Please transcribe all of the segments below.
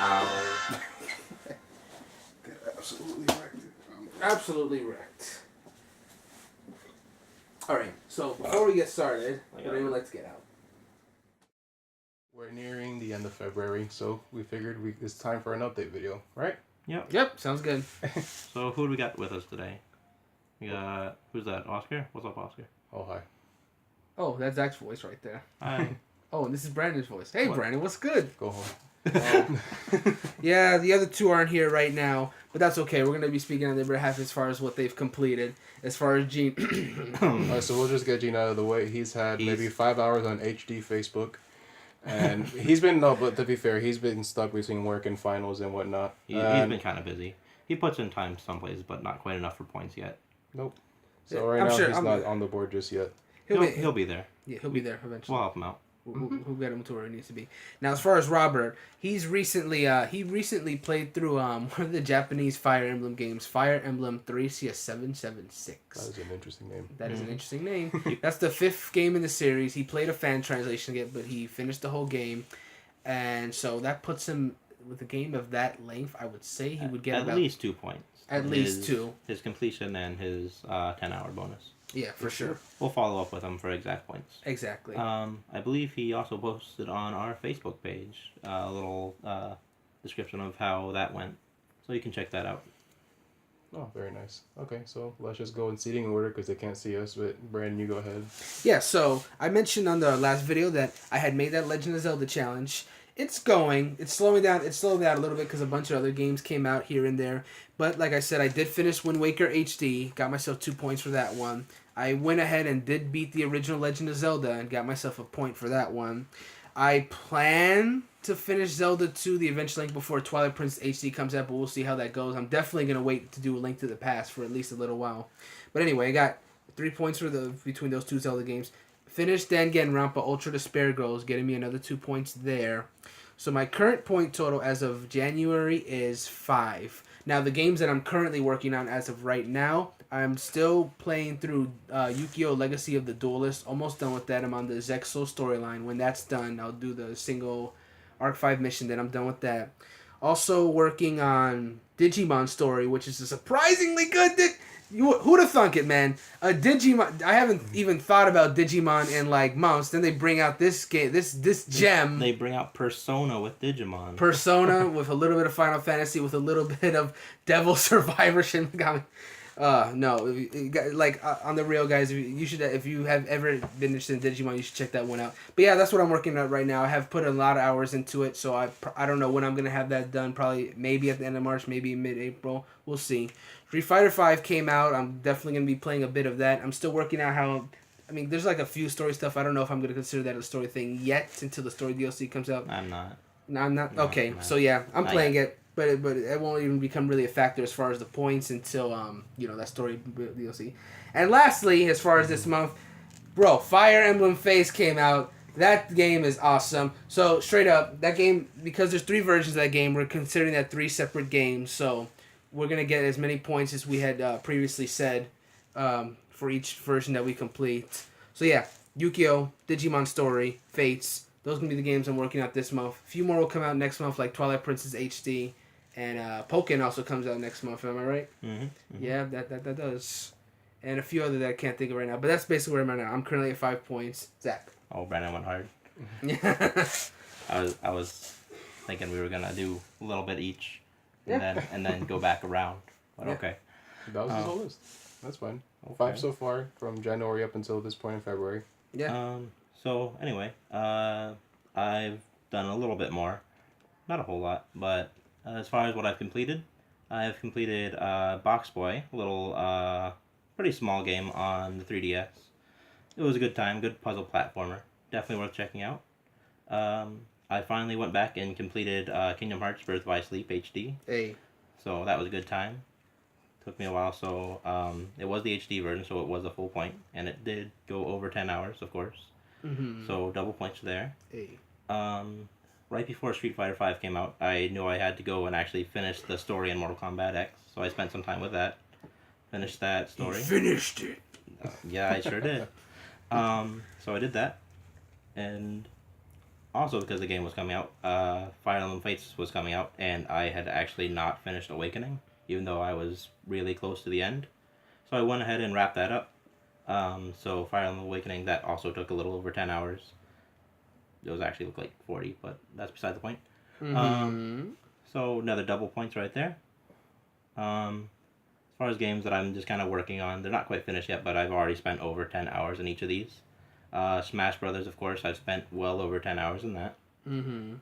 Ow. Absolutely wrecked it. Absolutely wrecked. Alright, so before we get started, would anyone like to get out? We're nearing the end of February, so we figured it's time for an update video, right? Yep, sounds good. So who do we got with us today? We got, who's that? Oscar? What's up, Oscar? Oh, hi. Oh, that's Zach's voice right there. Hi. Oh, and this is Brandon's voice. Hey, What? Brandon, what's good? Go home. Yeah, the other two aren't here right now, but that's okay. We're going to be speaking on their behalf as far as what they've completed. As far as Gene... Alright, so we'll just get Gene out of the way. He's had maybe 5 hours on HD Facebook. And he's been, no, but to be fair, he's been stuck between work and finals and whatnot. He's been kind of busy. He puts in time some places, but not quite enough for points yet. Nope. Yeah, So right I'm now sure- he's I'm- not on the board just yet. He'll be there. Yeah, he'll be there eventually. We'll help him out. We'll get him to where he needs to be. Now, as far as Robert, he's recently played through one of the Japanese Fire Emblem games, Fire Emblem 776. That is an interesting name. That is an interesting name. That's the 5th game in the series. He played a fan translation of it, but he finished the whole game, and so that puts him with a game of that length. I would say he would get at about least 2 points. at least 2. His completion and his 10-hour bonus. Yeah, for sure. We'll follow up with him for exact points. Exactly. I believe he also posted on our Facebook page a little description of how that went, so you can check that out. Oh, very nice. Okay, so let's just go in seating order because they can't see us, but Brandon, you go ahead. Yeah, so I mentioned on the last video that I had made that Legend of Zelda challenge. It's going. It's slowing down. It's slowing down a little bit because a bunch of other games came out here and there. But like I said, I did finish Wind Waker HD. Got myself 2 points for that one. I went ahead and did beat the original Legend of Zelda and got myself a point for that one. I plan to finish Zelda 2, The Adventure Link, before Twilight Princess HD comes out, but we'll see how that goes. I'm definitely going to wait to do A Link to the Past for at least a little while. But anyway, I got 3 points for between those two Zelda games. Finished Danganronpa Ultra Despair Girls, getting me another 2 points there. So my current point total as of January is 5. Now, the games that I'm currently working on as of right now, I'm still playing through Yu-Gi-Oh! Legacy of the Duelist. Almost done with that. I'm on the Zack storyline. When that's done, I'll do the single Arc 5 mission. Then I'm done with that. Also working on Digimon Story, which is a surprisingly good... Who'd have thunk it, man? Digimon. I haven't even thought about Digimon in like months. Then they bring out this game, this gem. They bring out Persona with Digimon. Persona with a little bit of Final Fantasy, with a little bit of Devil Survivor Shin Megami. No, like on the real, guys. You should, if you have ever been interested in Digimon, you should check that one out. But yeah, that's what I'm working on right now. I have put a lot of hours into it, so I don't know when I'm gonna have that done. Probably maybe at the end of March, maybe mid-April. We'll see. Street Fighter V came out. I'm definitely gonna be playing a bit of that. I'm still working out how. I mean, there's like a few story stuff. I don't know if I'm gonna consider that a story thing yet until the story DLC comes out. I'm not. No, I'm not. No, Okay, I'm not. so yeah, I'm Not playing yet. it. But it won't even become really a factor as far as the points until that story DLC. And lastly, as far as this month, bro, Fire Emblem Fates came out. That game is awesome. So straight up, that game, because there's 3 versions of that game, we're considering that 3 separate games. So we're gonna get as many points as we had previously said for each version that we complete. So yeah, Yu-Gi-Oh!, Digimon Story, Fates. Those are gonna be the games I'm working out this month. A few more will come out next month, like Twilight Princess HD. And Pokken also comes out next month, am I right? Mm-hmm. Mm-hmm. Yeah, that does. And a few other that I can't think of right now. But that's basically where I'm at now. I'm currently at 5 points. Zach. Oh, Brandon went hard. Yeah. I was thinking we were gonna do a little bit each, and then go back around. But Yeah. okay. That was his whole list. That's fine. Okay. 5 so far from January up until this point in February. Yeah. So anyway, I've done a little bit more, not a whole lot, but as far as what I've completed Box Boy, a little pretty small game on the 3DS. It was a good time, good puzzle platformer, definitely worth checking out. I finally went back and completed Kingdom Hearts Birth by Sleep HD. Hey. So that was a good time. Took me a while, so it was the HD version, so it was a full point, and it did go over 10 hours, of course. Mm-hmm. So double points there. Hey. Right before Street Fighter V came out, I knew I had to go and actually finish the story in Mortal Kombat X, so I spent some time with that. Finished that story. You finished it. Yeah, I sure did. So I did that, and also because the game was coming out, Fire Emblem Fates was coming out, and I had actually not finished Awakening, even though I was really close to the end. So I went ahead and wrapped that up. So Fire Emblem Awakening, that also took a little over 10 hours. It was actually looked like 40, but that's beside the point. So another double points right there. As far as games that I'm just kind of working on, they're not quite finished yet, but I've already spent over 10 hours in each of these. Smash Brothers, of course, I've spent well over 10 hours in that. We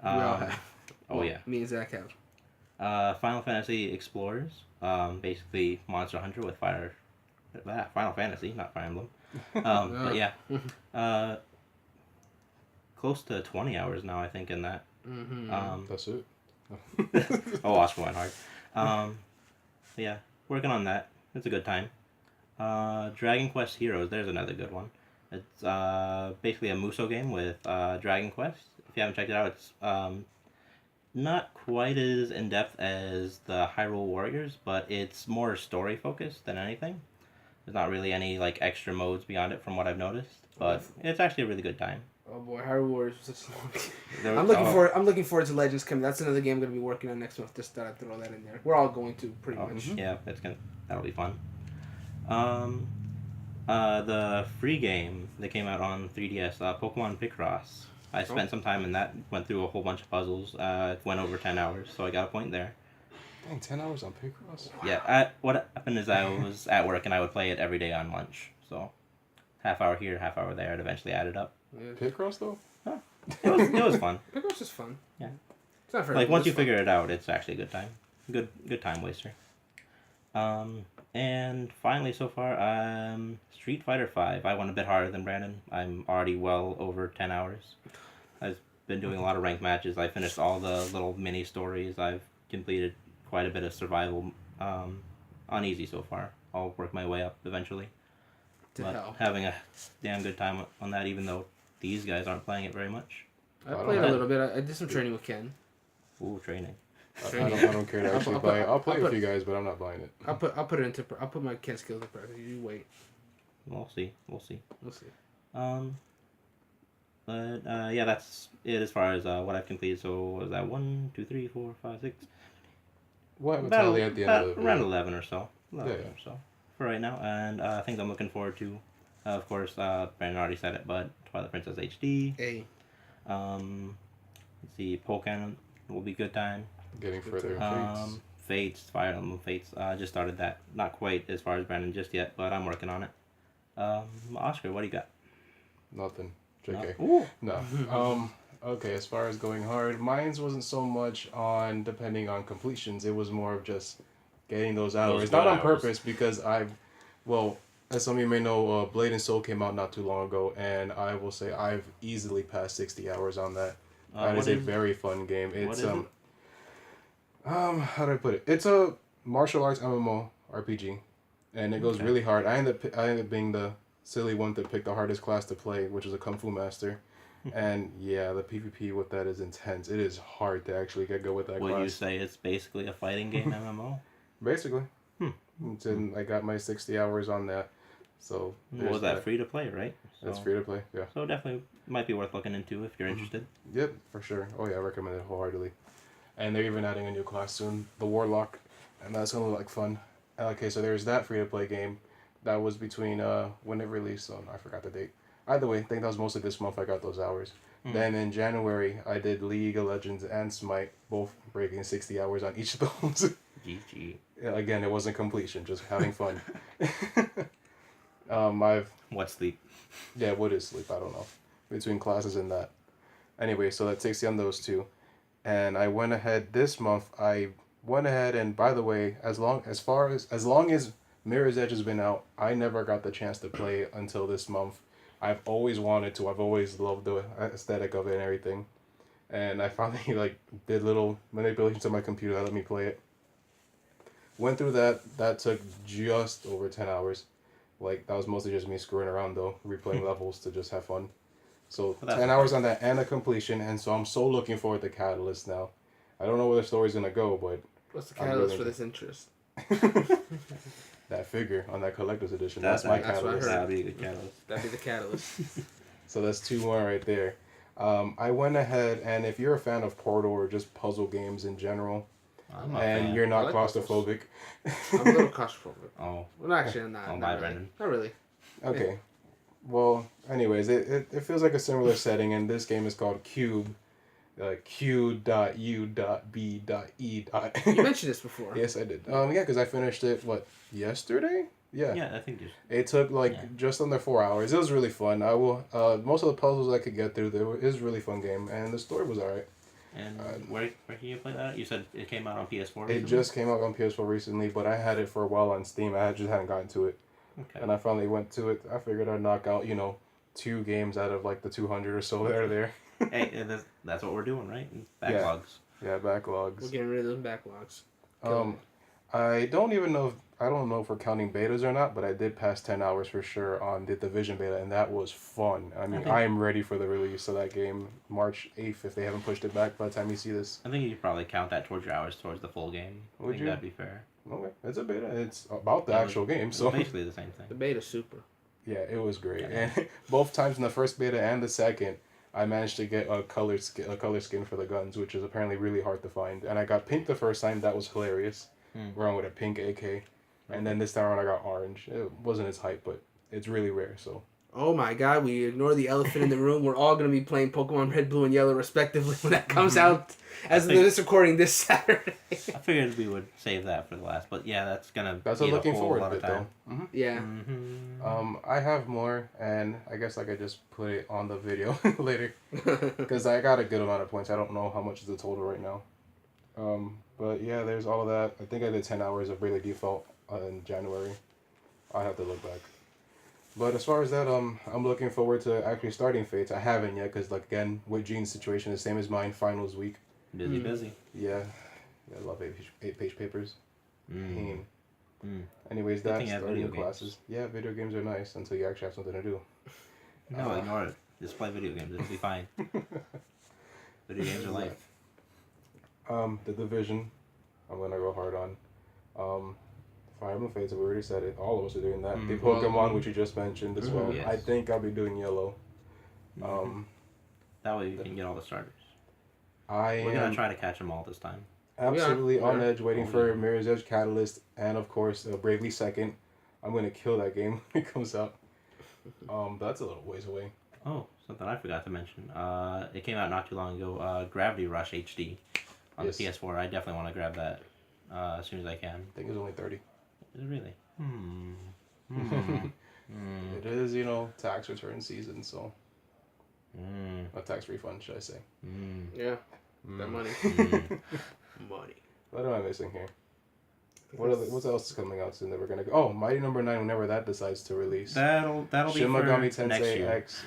all have. Oh, yeah. Me and Zack have. Final Fantasy Explorers, basically Monster Hunter with Final Fantasy, not Fire Emblem. But yeah, close to 20 hours now, I think, in that. That's it. Oh, Oscar went hard. Yeah, working on that. It's a good time. Dragon Quest Heroes, there's another good one. It's basically a Musou game with Dragon Quest. If you haven't checked it out, it's not quite as in-depth as the Hyrule Warriors, but it's more story-focused than anything. There's not really any like extra modes beyond it from what I've noticed, but it's actually a really good time. Oh boy, Hyrule Warriors was such a long game. I'm looking forward to Legends coming. That's another game I'm gonna be working on next month. Just thought I'd throw that in there. We're all going to pretty much. Yeah, that'll be fun. The free game that came out on 3DS, Pokemon Picross. I spent some time in that. Went through a whole bunch of puzzles. Went over 10 hours, so I got a point there. Dang, 10 hours on Picross? Wow. Yeah, what happened is I was at work and I would play it every day on lunch. So, half hour here, half hour there. It eventually added up. Yeah. Picross though? Huh. It was fun. Picross is fun. Yeah. It's not very like once you figure it out, it's actually a good time. Good time waster. And finally, so far, Street Fighter V. I went a bit harder than Brandon. I'm already well over 10 hours. I've been doing a lot of ranked matches. I finished all the little mini stories. I've completed quite a bit of survival on easy so far. I'll work my way up eventually. But having a damn good time on that, even though these guys aren't playing it very much. I played a little bit. I did some training with Ken. Ooh, training. I don't care to actually buy it. I'll play with you guys, but I'm not buying it. I'll put my Ken skills in practice. You wait. We'll see. But yeah, that's it as far as what I've completed. So what was that 1, 2, 3, 4, 5, 6? What tally at the end of the around 11 or so. 11 or so for right now, and things I'm looking forward to. Of course, Brandon already said it, but Twilight Princess HD. Let's see, Pokemon will be good time. Getting further Fates, Fire Emblem Fates. Just started that. Not quite as far as Brandon just yet, but I'm working on it. Oscar, what do you got? Nothing. JK. No. Okay, as far as going hard, mine's wasn't so much on depending on completions. It was more of just getting those hours. Not on purpose, because as some of you may know, Blade and Soul came out not too long ago, and I will say I've easily passed 60 hours on that. That is a very fun game. It's how do I put it? It's a martial arts MMO RPG, and it goes really hard. I ended up being the silly one to pick the hardest class to play, which is a Kung Fu Master. And yeah, the PvP with that is intense. It is hard to actually get good with that class. Would you say it's basically a fighting game MMO? Basically. And I got my 60 hours on that. So was that free to play, right? That's free to play, yeah. So definitely might be worth looking into if you're interested. Yep, for sure. Oh yeah, I recommend it wholeheartedly. And they're even adding a new class soon, the Warlock, and that's gonna look like fun. Okay, so there's that free to play game. That was between when it released, so I forgot the date. Either way, I think that was mostly this month I got those hours. Then in January, I did League of Legends and Smite, both breaking 60 hours on each of those. GG. Again, it wasn't completion, just having fun. What sleep? Yeah, what is sleep? I don't know. Between classes and that. Anyway, so that takes you on those two. And I went ahead this month. And by the way, as long as Mirror's Edge has been out, I never got the chance to play it until this month. I've always wanted to. I've always loved the aesthetic of it and everything. And I finally did little manipulations on my computer that let me play it. Went through that. That took just over 10 hours. That was mostly just me screwing around though, replaying levels to just have fun. So 10 hours on that and a completion, and so I'm so looking forward to Catalyst now. I don't know where the story's gonna go, but what's the catalyst for this interest? That figure on that collector's edition. That's my catalyst. That'd be the catalyst. That'd be the catalyst. So that's 2-1 right there. I went ahead, and if you're a fan of Portal or just puzzle games in general, I'm a and fan. you're not I like claustrophobic. I'm a little claustrophobic. Oh, Well, actually, I'm not. I'll Not buy really. Brendan. Not really. Okay. Well, anyways, it feels like a similar setting, and this game is called Cube. Q.U.B.E. You mentioned this before. Yes, I did. Yeah, because I finished it, yesterday? Yeah. Yeah, I think just It took just under 4 hours. It was really fun. I will. Most of the puzzles I could get through. It was a really fun game, and the story was alright. And where can you play that? You said it came out on PS4 It recently? just came out on PS4 recently, but I had it for a while on Steam. I just hadn't gotten to it, Okay. and I finally went to it. I figured I'd knock out 2 games out of the 200 or so that are there. Hey, and that's what we're doing, right? Backlogs. Yeah, backlogs. We're getting rid of those backlogs. I don't know if we're counting betas or not, but I did pass 10 hours for sure on the Division beta, and that was fun. I mean, I am ready for the release of that game March 8th if they haven't pushed it back by the time you see this. I think you could probably count that towards your hours towards the full game. Would you? That'd be fair. Okay, it's a beta. It's about the Yeah, actual game, It's so basically the same The thing. beta's super. yeah, it was great. Yeah. And both times in the first beta and the second, I managed to get a color skin for the guns, which is apparently really hard to find. And I got pink the first time. That was hilarious. Wrong with a pink AK. And then this time around I got orange. It wasn't as hype, but it's really rare, so. Oh my god, we ignore the elephant in the room. We're all going to be playing Pokemon Red, Blue, and Yellow respectively when that comes out as of this recording this Saturday. I figured we would save that for the last, but yeah, that's gonna That's be a looking a whole forward lot to of it, time. though. Mm-hmm. Yeah. Mm-hmm. I have more, and I guess I could just put it on the video later. Because I got a good amount of points. I don't know how much is the total right now. But yeah, there's all of that. I think I did 10 hours of Bravely Default in January. I have to look back. But as far as that, I'm looking forward to actually starting Fates. I haven't yet, because again, with Gene's situation, the same as mine, finals week. Busy. Yeah. I love 8-page papers. Mm. Anyways, Good that's thing you have starting video classes. games. Yeah, video games are nice until you actually have something to do. No, ignore it. Just play video games. It'll be fine. Video games are life. The Division, I'm gonna go hard on. Fire Emblem Fates, we already said it. All of us are doing that. The Pokemon, which you just mentioned as well. Yes. I think I'll be doing Yellow. That way you can get all the starters. We're We're gonna try to catch them all this time. absolutely on edge, waiting for yeah. Mirror's Edge Catalyst, and of course, Bravely Second. I'm gonna kill that game when it comes out. That's a little ways away. Oh, something I forgot to mention. It came out not too long ago. Gravity Rush HD on the PS4. I definitely want to grab that as soon as I can. I think it's only 30. Is it really? It is, tax return season, so a tax refund, should I say? Yeah. That money. Money. What am I missing here? What else is coming out soon that we're gonna go? Oh, Mighty Number 9, whenever that decides to release. That'll be Shin for Megami Tensei next year. X.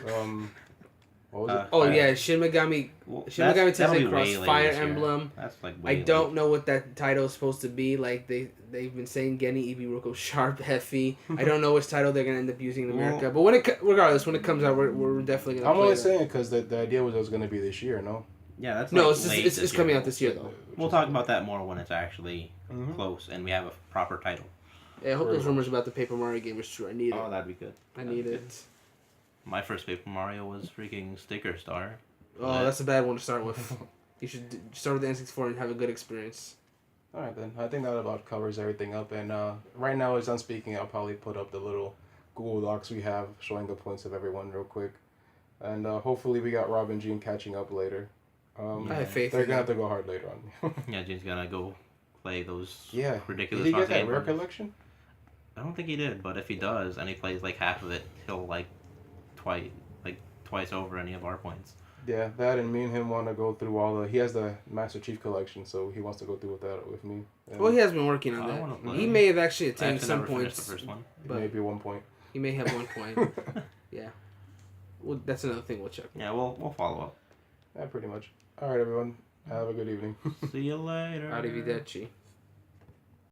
What was it? Oh yeah, Shin Megami That'll Tensei be Cross way later Fire this year. Emblem. That's like I way don't know what that title is supposed to be. Like they've been saying Geni, Ibiruko, Sharp, Heffy. I don't know which title they're gonna end up using in America. But regardless, when it comes out, we're definitely gonna. I'm play only that. saying it because the idea was it was gonna be this year, no? Yeah, that's No, like it's late it's this coming year. out this year though. We'll talk about that more when it's actually close and we have a proper title. Yeah, I hope those rumors about the Paper Mario game is true. I need it. Oh, that'd be good. I need it. My first Paper Mario was freaking Sticker Star. Oh, that's a bad one to start with. You should start with the N64 and have a good experience. Alright then, I think that about covers everything up. And right now, as I'm speaking, I'll probably put up the little Google Docs we have showing the points of everyone real quick. And hopefully we got Rob and Gene catching up later. I have faith. They're in gonna have them. to go hard later on. Yeah, Gene's gonna go play those Yeah. ridiculous Did he get that game rare bundles. collection? I don't think he did, but if he does and he plays like half of it, he'll twice over any of our points. Yeah, that and me and him want to go through all the. He has the Master Chief collection, so he wants to go through with that with me. And Well, he has been working on I wanna that. play. He may have actually I attained actually some never finished points. the first one. but- maybe 1 point. He may have 1 point. Yeah. Well, that's another thing we'll check. Yeah, we'll follow up. Yeah, pretty much. All right, everyone. Have a good evening. See you later. Arrivederci.